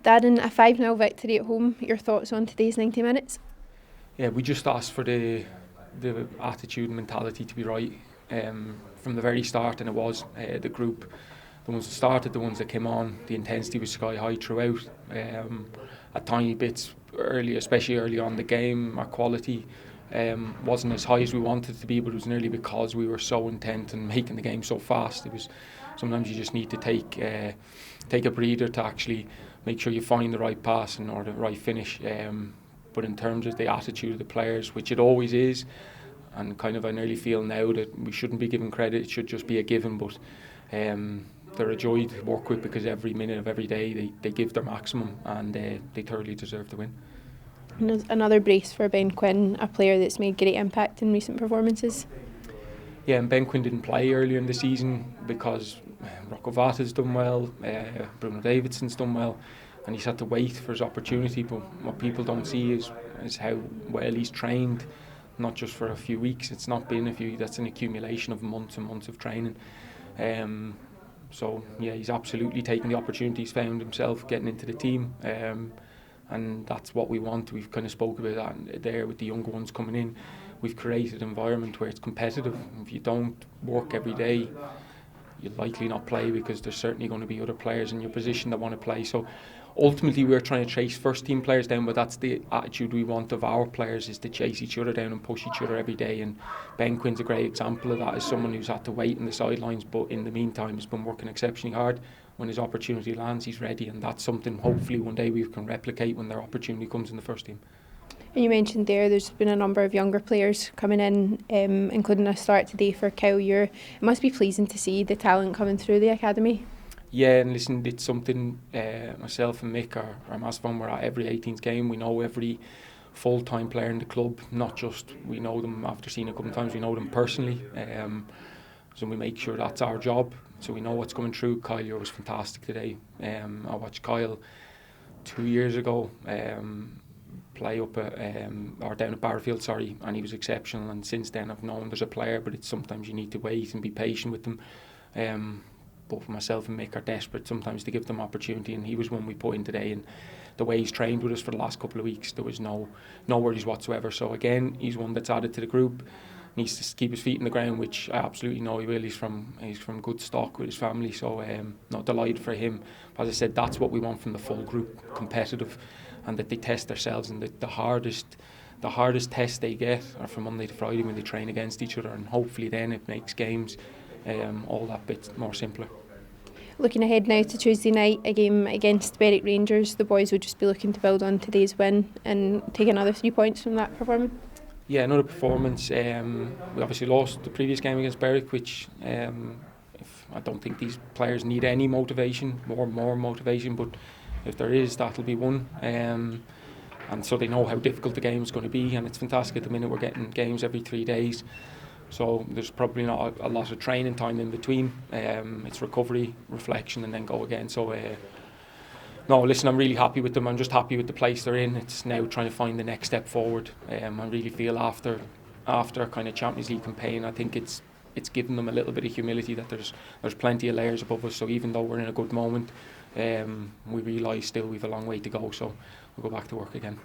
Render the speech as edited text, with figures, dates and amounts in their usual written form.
Darren, a 5-0 victory at home. Your thoughts on today's 90 minutes? Yeah, we just asked for the attitude and mentality to be right from the very start, and it was the group, the ones that started, the ones that came on. The intensity was sky high throughout. At tiny bits early, especially early on in the game, our quality wasn't as high as we wanted it to be, but it was nearly because we were so intent and making the game so fast. It was sometimes you just need to take a breather to actually make sure you find the right pass or the right finish. But in terms of the attitude of the players, which it always is, and kind of I nearly feel now that we shouldn't be given credit, it should just be a given, but they're a joy to work with because every minute of every day they give their maximum, and they thoroughly deserve to win. And another brace for Ben Quinn, a player that's made great impact in recent performances. Yeah, and Ben Quinn didn't play earlier in the season because Rocco Vata's done well, Bruno Davidson's done well, and he's had to wait for his opportunity. But what people don't see is how well he's trained, not just for a few weeks. It's not been a few, that's an accumulation of months and months of training. So yeah, he's absolutely taken the opportunity. He's found himself getting into the team, and that's what we want. We've kind of spoke about that there with the younger ones coming in. We've created an environment where it's competitive. If you don't work every day, you'll likely not play, because there's certainly going to be other players in your position that want to play. So ultimately we're trying to chase first team players down, but that's the attitude we want of our players, is to chase each other down and push each other every day. And Ben Quinn's a great example of that, as someone who's had to wait in the sidelines, but in the meantime has been working exceptionally hard. When his opportunity lands, he's ready, and that's something hopefully one day we can replicate when their opportunity comes in the first team. And you mentioned there's been a number of younger players coming in, including a start today for Kyle Ure. It must be pleasing to see the talent coming through the academy. Yeah, and listen, it's something myself and Mick are massive on. We're at every 18th game. We know every full-time player in the club, not just we know them after seeing a couple of times, we know them personally. So we make sure that's our job, so we know what's coming through. Kyle Ure was fantastic today. I watched Kyle 2 years ago play up or down at Barrowfield, and he was exceptional. And since then I've known there's a player, but it's sometimes you need to wait and be patient with them. Both myself and Mick are desperate sometimes to give them opportunity, and he was one we put in today. And the way he's trained with us for the last couple of weeks, there was no worries whatsoever. So again, he's one that's added to the group. Needs to keep his feet in the ground, which I absolutely know he will. He's from good stock with his family, so not delighted for him. As I said, that's what we want from the full group: competitive, and that they test themselves. And the hardest tests they get are from Monday to Friday when they train against each other, and hopefully then it makes games all that bit more simpler. Looking ahead now to Tuesday night, a game against Berwick Rangers, the boys would just be looking to build on today's win and take another 3 points from that performance. Yeah, another performance. We obviously lost the previous game against Berwick, which I don't think these players need any motivation, more motivation, but if there is, that'll be one. And so they know how difficult the game is going to be, and it's fantastic at the minute. We're getting games every 3 days, so there's probably not a lot of training time in between. It's recovery, reflection, and then go again. So no, listen, I'm really happy with them. I'm just happy with the place they're in. It's now trying to find the next step forward. I really feel after kind of Champions League campaign, I think it's given them a little bit of humility that there's plenty of layers above us. So even though we're in a good moment, we realise still we've a long way to go. So we'll go back to work again.